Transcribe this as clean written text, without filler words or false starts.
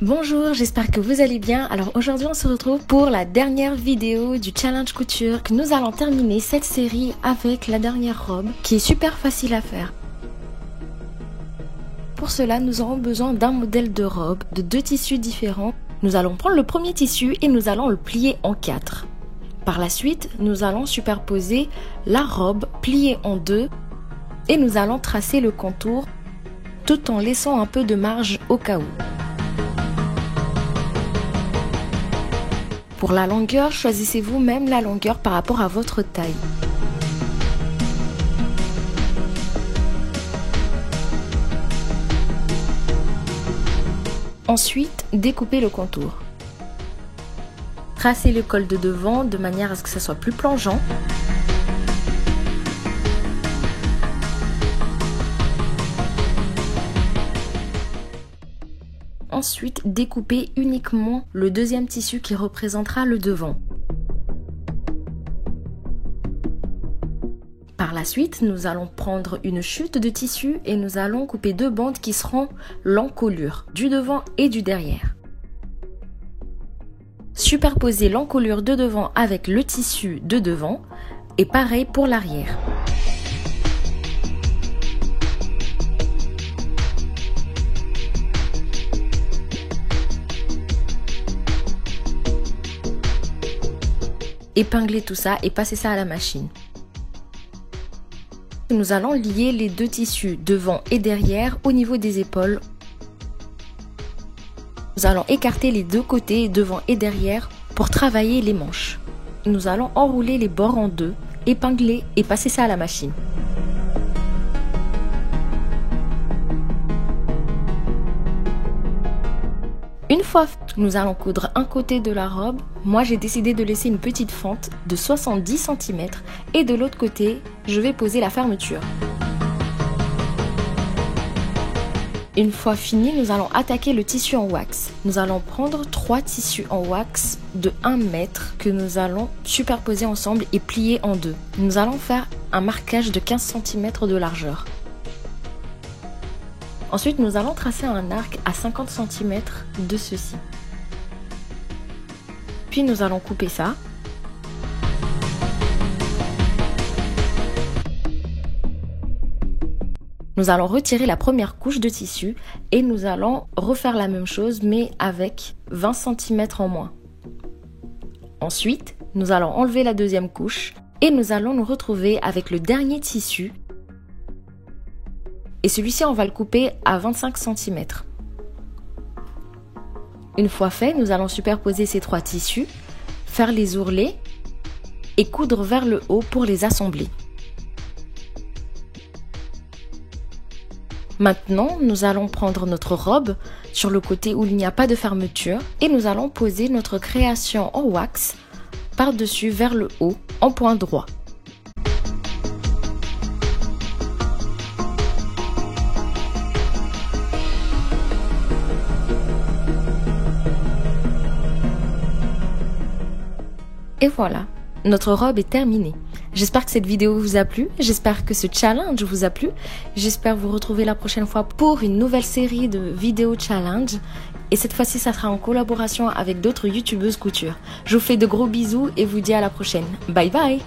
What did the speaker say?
Bonjour, j'espère que vous allez bien. Alors aujourd'hui on se retrouve pour la dernière vidéo du challenge couture. Nous allons terminer cette série avec la dernière robe qui est super facile à faire. Pour cela nous aurons besoin d'un modèle de robe de 2 tissus différents. Nous allons prendre le premier tissu et nous allons le plier en 4. Par la suite nous allons superposer la robe pliée en 2 et nous allons tracer le contour tout en laissant un peu de marge au cas où. Pour la longueur, choisissez vous-même la longueur par rapport à votre taille. Ensuite, découpez le contour. Tracez le col de devant de manière à ce que ça soit plus plongeant. Ensuite, découpez uniquement le deuxième tissu qui représentera le devant. Par la suite, nous allons prendre une chute de tissu et nous allons couper 2 bandes qui seront l'encolure du devant et du derrière. Superposez l'encolure de devant avec le tissu de devant et pareil pour l'arrière. Épinglez tout ça et passez ça à la machine. Nous allons lier les 2 tissus devant et derrière au niveau des épaules. Nous allons écarter les 2 côtés devant et derrière pour travailler les manches. Nous allons enrouler les bords en 2, épingler et passer ça à la machine. Une fois fait, nous allons coudre un côté de la robe. Moi j'ai décidé de laisser une petite fente de 70 cm et de l'autre côté, je vais poser la fermeture. Une fois fini, nous allons attaquer le tissu en wax. Nous allons prendre 3 tissus en wax de 1 mètre que nous allons superposer ensemble et plier en 2. Nous allons faire un marquage de 15 cm de largeur. Ensuite, nous allons tracer un arc à 50 cm de ceci. Puis nous allons couper ça. Nous allons retirer la première couche de tissu et nous allons refaire la même chose mais avec 20 cm en moins. Ensuite, nous allons enlever la deuxième couche et nous allons nous retrouver avec le dernier tissu. Et celui-ci, on va le couper à 25 cm. Une fois fait, nous allons superposer ces 3 tissus, faire les ourlets et coudre vers le haut pour les assembler. Maintenant, nous allons prendre notre robe sur le côté où il n'y a pas de fermeture et nous allons poser notre création en wax par-dessus vers le haut en point droit. Et voilà, notre robe est terminée. J'espère que cette vidéo vous a plu, j'espère que ce challenge vous a plu. J'espère vous retrouver la prochaine fois pour une nouvelle série de vidéos challenge. Et cette fois-ci, ça sera en collaboration avec d'autres youtubeuses couture. Je vous fais de gros bisous et vous dis à la prochaine. Bye bye!